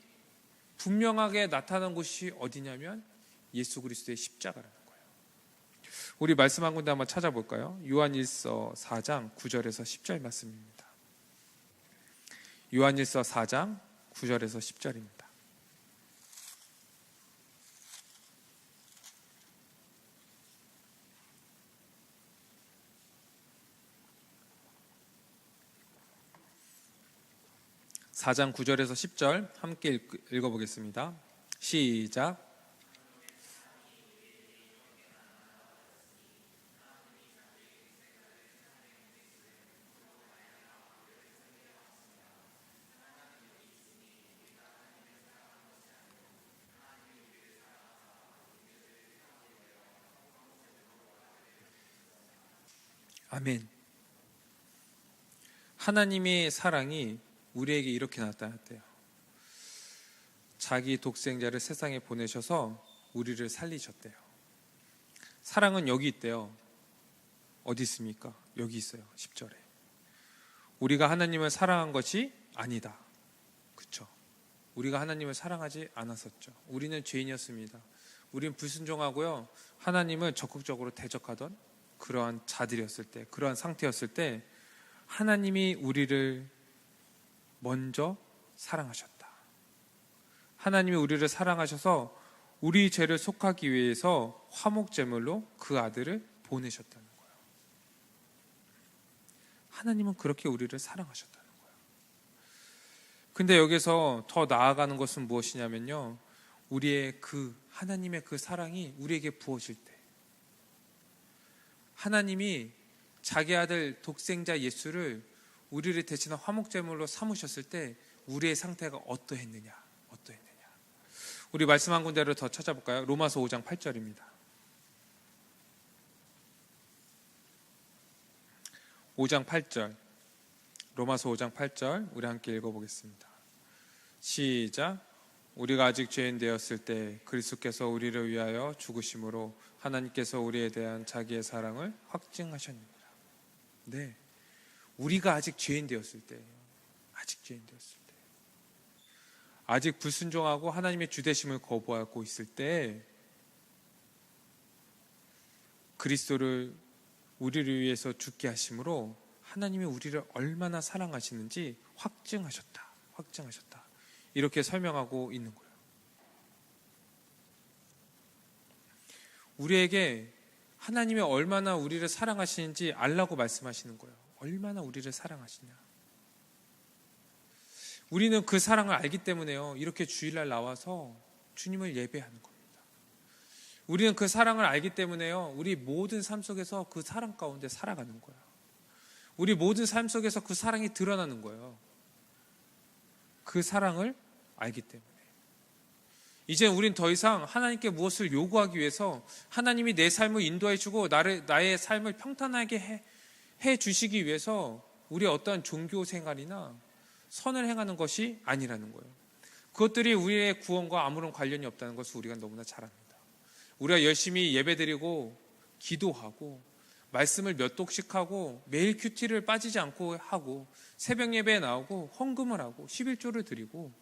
분명하게 나타난 곳이 어디냐면 예수 그리스도의 십자가라는 거예요. 우리 말씀 한 군데 한번 찾아볼까요? 요한일서 4장 9절에서 10절 말씀입니다. 요한일서 4장 9절에서 10절입니다. (4장 9절에서 10절) 함께 읽어보겠습니다. 시작. 아멘. 하나님의 사랑이 우리에게 이렇게 나타났대요. 자기 독생자를 세상에 보내셔서 우리를 살리셨대요. 사랑은 여기 있대요. 어디 있습니까? 여기 있어요. 10절에. 우리가 하나님을 사랑한 것이 아니다. 그렇죠? 우리가 하나님을 사랑하지 않았었죠. 우리는 죄인이었습니다. 우리는 불순종하고요. 하나님을 적극적으로 대적하던 그러한 자들이었을 때, 그러한 상태였을 때 하나님이 우리를 먼저 사랑하셨다. 하나님이 우리를 사랑하셔서 우리 죄를 속하기 위해서 화목제물로 그 아들을 보내셨다는 거예요. 하나님은 그렇게 우리를 사랑하셨다는 거예요. 근데 여기서 더 나아가는 것은 무엇이냐면요, 우리의 하나님의 그 사랑이 우리에게 부어질 때, 하나님이 자기 아들 독생자 예수를 우리를 대신한 화목제물로 삼으셨을 때 우리의 상태가 어떠했느냐. 우리 말씀 한 군데를 더 찾아볼까요? 로마서 5장 8절입니다. 5장 8절. 로마서 5장 8절 우리 함께 읽어보겠습니다. 시작. 우리가 아직 죄인 되었을 때 그리스도께서 우리를 위하여 죽으심으로 하나님께서 우리에 대한 자기의 사랑을 확증하셨느니라. 네, 우리가 아직 죄인 되었을 때, 아직 불순종하고 하나님의 주되심을 거부하고 있을 때 그리스도를 우리를 위해서 죽게 하심으로 하나님이 우리를 얼마나 사랑하시는지 확증하셨다. 이렇게 설명하고 있는 거예요. 우리에게 하나님이 얼마나 우리를 사랑하시는지 알라고 말씀하시는 거예요. 얼마나 우리를 사랑하시냐. 우리는 그 사랑을 알기 때문에요, 이렇게 주일날 나와서 주님을 예배하는 겁니다. 우리는 그 사랑을 알기 때문에요, 우리 모든 삶 속에서 그 사랑 가운데 살아가는 거예요. 우리 모든 삶 속에서 그 사랑이 드러나는 거예요. 그 사랑을 알기 때문에. 이제 우린 더 이상 하나님께 무엇을 요구하기 위해서 하나님이 내 삶을 인도해 주고 나의 삶을 평탄하게 해 주시기 위해서 우리의 어떠한 종교 생활이나 선을 행하는 것이 아니라는 거예요. 그것들이 우리의 구원과 아무런 관련이 없다는 것을 우리가 너무나 잘 압니다. 우리가 열심히 예배드리고 기도하고 말씀을 몇 독씩 하고 매일 큐티를 빠지지 않고 하고 새벽 예배에 나오고 헌금을 하고 11조를 드리고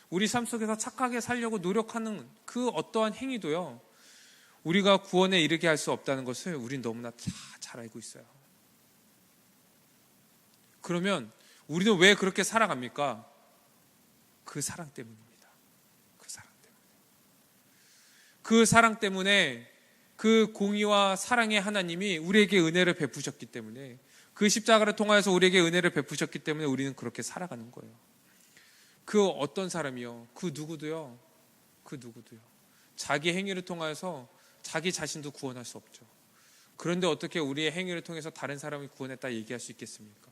우리 삶 속에서 착하게 살려고 노력하는 그 어떠한 행위도요, 우리가 구원에 이르게 할 수 없다는 것을 우린 너무나 다 잘 알고 있어요. 그러면 우리는 왜 그렇게 살아갑니까? 그 사랑 때문입니다. 그 사랑 때문에 그 공의와 사랑의 하나님이 우리에게 은혜를 베푸셨기 때문에, 그 십자가를 통하여서 우리에게 은혜를 베푸셨기 때문에 우리는 그렇게 살아가는 거예요. 그 어떤 사람이요, 그 누구도요 자기 행위를 통하여서 자기 자신도 구원할 수 없죠. 그런데 어떻게 우리의 행위를 통해서 다른 사람을 구원했다 얘기할 수 있겠습니까?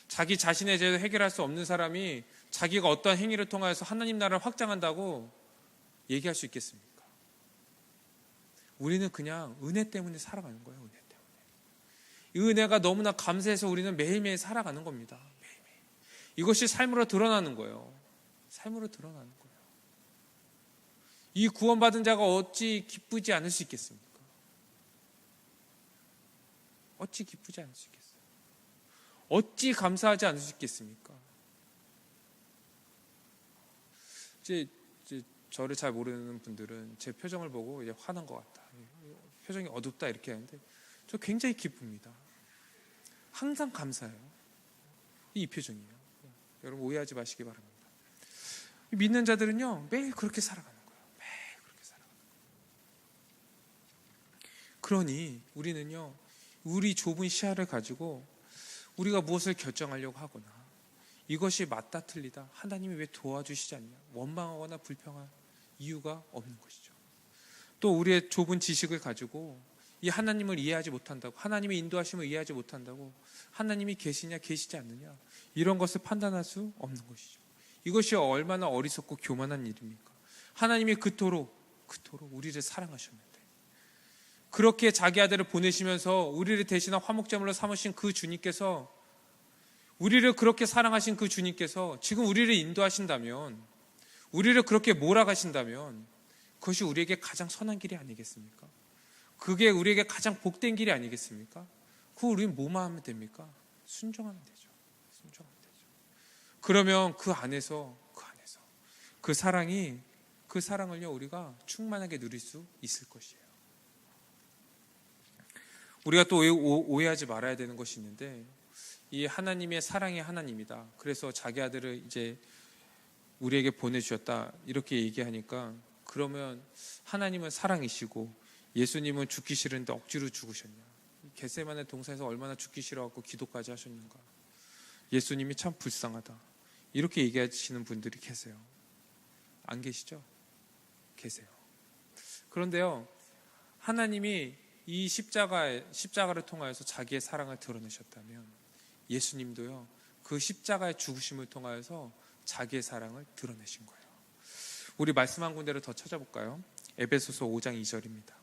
자기 자신의 죄를 해결할 수 없는 사람이 자기가 어떤 행위를 통하여서 하나님 나라를 확장한다고 얘기할 수 있겠습니까? 우리는 그냥 은혜 때문에 살아가는 거예요. 은혜 때문에. 이 은혜가 너무나 감사해서 우리는 매일매일 살아가는 겁니다. 매일매일. 이것이 삶으로 드러나는 거예요. 이 구원받은 자가 어찌 기쁘지 않을 수 있겠습니까? 어찌 기쁘지 않을 수 있겠어요? 어찌 감사하지 않을 수 있겠습니까? 이제 저를 잘 모르는 분들은 제 표정을 보고 이제 화난 것 같다, 표정이 어둡다 이렇게 하는데 저 굉장히 기쁩니다. 항상 감사해요. 이 표정이에요. 여러분 오해하지 마시기 바랍니다. 믿는 자들은요 매일 그렇게 살아가는 거예요. 매일 그렇게 살아가는 거예요. 그러니 우리는요 우리 좁은 시야를 가지고 우리가 무엇을 결정하려고 하거나 이것이 맞다 틀리다 하나님이 왜 도와주시지 않냐 원망하거나 불평할 이유가 없는 것이죠. 또 우리의 좁은 지식을 가지고 이 하나님을 이해하지 못한다고, 하나님의 인도하심을 이해하지 못한다고 하나님이 계시냐 계시지 않느냐 이런 것을 판단할 수 없는 것이죠. 이것이 얼마나 어리석고 교만한 일입니까? 하나님이 그토록 우리를 사랑하셨는데 그렇게 자기 아들을 보내시면서 우리를 대신한 화목제물로 삼으신 그 주님께서, 우리를 그렇게 사랑하신 그 주님께서 지금 우리를 인도하신다면, 우리를 그렇게 몰아가신다면 그것이 우리에게 가장 선한 길이 아니겠습니까? 그게 우리에게 가장 복된 길이 아니겠습니까? 그거 우리는 뭐만 하면 됩니까? 순종하면 되죠. 순종하면 되죠. 그러면 그 안에서 그 사랑을요 우리가 충만하게 누릴 수 있을 것이에요. 우리가 또 오해하지 말아야 되는 것이 있는데, 이 하나님의 사랑의 하나님이다, 그래서 자기 아들을 이제 우리에게 보내주셨다 이렇게 얘기하니까, 그러면 하나님은 사랑이시고 예수님은 죽기 싫은데 억지로 죽으셨냐, 겟세마네 동산에서 얼마나 죽기 싫어갖고 기도까지 하셨는가, 예수님이 참 불쌍하다 이렇게 얘기하시는 분들이 계세요. 안 계시죠? 계세요. 그런데요 하나님이 이 십자가를 통하여서 자기의 사랑을 드러내셨다면 예수님도요 그 십자가의 죽으심을 통하여서 자기의 사랑을 드러내신 거예요. 우리 말씀 한 군데를 더 찾아볼까요? 에베소서 5장 2절입니다.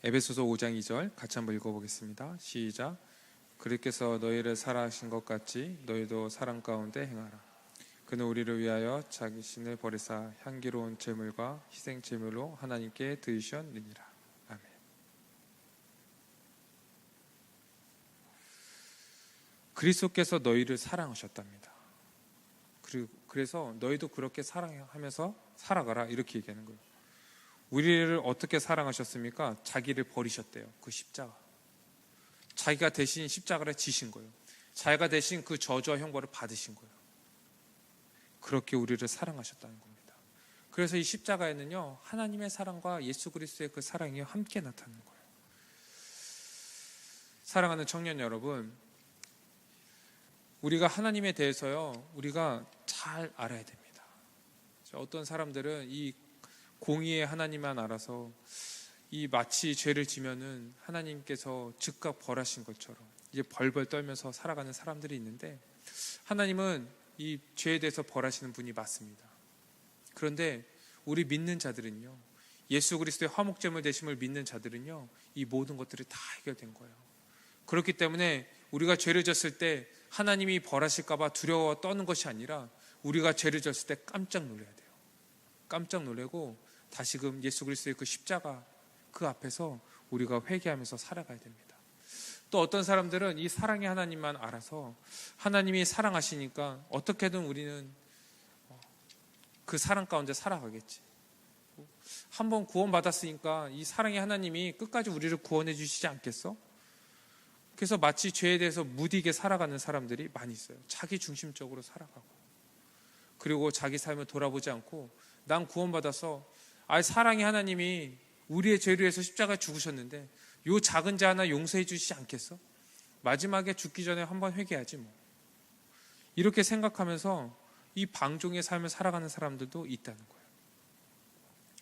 에베소서 5장 2절 같이 한번 읽어보겠습니다. 시작. 그리스도께서 너희를 사랑하신 것 같이 너희도 사랑 가운데 행하라. 그는 우리를 위하여 자기신을 버리사 향기로운 제물과 희생 제물로 하나님께 드리셨느니라. 아멘. 그리스도께서 너희를 사랑하셨답니다. 그래서 너희도 그렇게 사랑하면서 살아가라 이렇게 얘기하는 거예요. 우리를 어떻게 사랑하셨습니까? 자기를 버리셨대요. 그 십자가. 자기가 대신 십자가를 지신 거예요. 자기가 대신 그 저주와 형벌을 받으신 거예요. 그렇게 우리를 사랑하셨다는 겁니다. 그래서 이 십자가에는요 하나님의 사랑과 예수 그리스도의 그 사랑이 함께 나타나는 거예요. 사랑하는 청년 여러분, 우리가 하나님에 대해서요 우리가 잘 알아야 됩니다. 어떤 사람들은 이 공의의 하나님만 알아서 이 마치 죄를 지면은 하나님께서 즉각 벌하신 것처럼 이제 벌벌 떨면서 살아가는 사람들이 있는데, 하나님은 이 죄에 대해서 벌하시는 분이 맞습니다. 그런데 우리 믿는 자들은요, 예수 그리스도의 화목제물 되심을 믿는 자들은요 이 모든 것들이 다 해결된 거예요. 그렇기 때문에 우리가 죄를 졌을 때 하나님이 벌하실까 봐 두려워 떠는 것이 아니라, 우리가 죄를 졌을 때 깜짝 놀라야 돼요. 깜짝 놀라고 다시금 예수 그리스도의 그 십자가 그 앞에서 우리가 회개하면서 살아가야 됩니다. 또 어떤 사람들은 이 사랑의 하나님만 알아서 하나님이 사랑하시니까 어떻게든 우리는 그 사랑 가운데 살아가겠지, 한번 구원받았으니까 이 사랑의 하나님이 끝까지 우리를 구원해 주시지 않겠어? 그래서 마치 죄에 대해서 무디게 살아가는 사람들이 많이 있어요. 자기 중심적으로 살아가고, 그리고 자기 삶을 돌아보지 않고 난 구원받아서 사랑의 하나님이 우리의 죄를 위해서 십자가에 죽으셨는데 요 작은 죄 하나 용서해 주시지 않겠어? 마지막에 죽기 전에 한번 회개하지 뭐. 이렇게 생각하면서 이 방종의 삶을 살아가는 사람들도 있다는 거예요.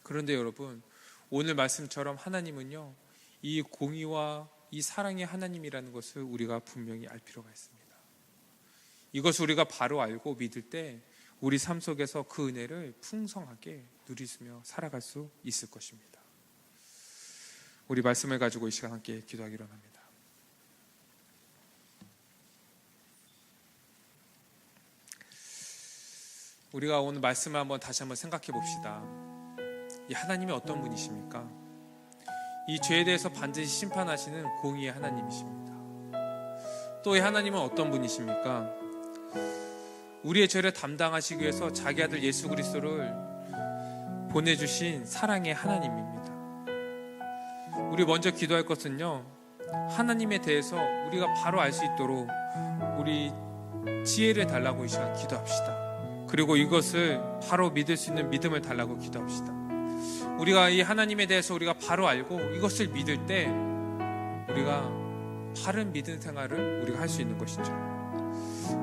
그런데 여러분, 오늘 말씀처럼 하나님은요 이 공의와 이 사랑의 하나님이라는 것을 우리가 분명히 알 필요가 있습니다. 이것을 우리가 바로 알고 믿을 때 우리 삶 속에서 그 은혜를 풍성하게 누리며 살아갈 수 있을 것입니다. 우리 말씀을 가지고 이 시간 함께 기도하기로 합니다. 우리가 오늘 말씀을 다시 한번 생각해 봅시다. 이 하나님이 어떤 분이십니까? 이 죄에 대해서 반드시 심판하시는 공의의 하나님이십니다. 또 이 하나님은 어떤 분이십니까? 우리의 죄를 담당하시기 위해서 자기 아들 예수 그리스도를 보내주신 사랑의 하나님입니다. 우리 먼저 기도할 것은요, 하나님에 대해서 우리가 바로 알 수 있도록 우리 지혜를 달라고 이 시간 기도합시다. 그리고 이것을 바로 믿을 수 있는 믿음을 달라고 기도합시다. 우리가 이 하나님에 대해서 우리가 바로 알고 이것을 믿을 때 우리가 바른 믿음 생활을 우리가 할 수 있는 것이죠.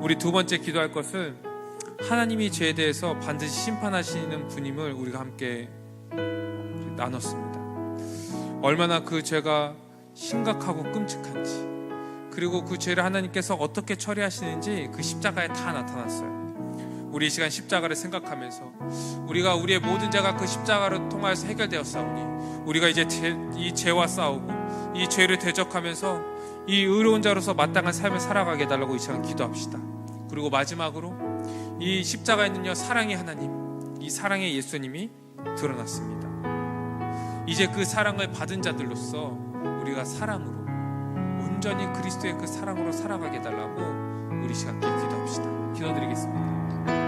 우리 두 번째 기도할 것은 하나님이 죄에 대해서 반드시 심판하시는 분임을 우리가 함께 나눴습니다. 얼마나 그 죄가 심각하고 끔찍한지, 그리고 그 죄를 하나님께서 어떻게 처리하시는지 그 십자가에 다 나타났어요. 우리 이 시간 십자가를 생각하면서 우리가 우리의 모든 죄가 그 십자가를 통하여서 해결되었사오니 우리가 이제 이 죄와 싸우고 이 죄를 대적하면서 이 의로운 자로서 마땅한 삶을 살아가게 해달라고 이 시간 기도합시다. 그리고 마지막으로 이 십자가에 있는 사랑의 하나님, 이 사랑의 예수님이 드러났습니다. 이제 그 사랑을 받은 자들로서 우리가 사랑으로 온전히 그리스도의 그 사랑으로 살아가게 해달라고 우리 시간 기도합시다. 기도드리겠습니다.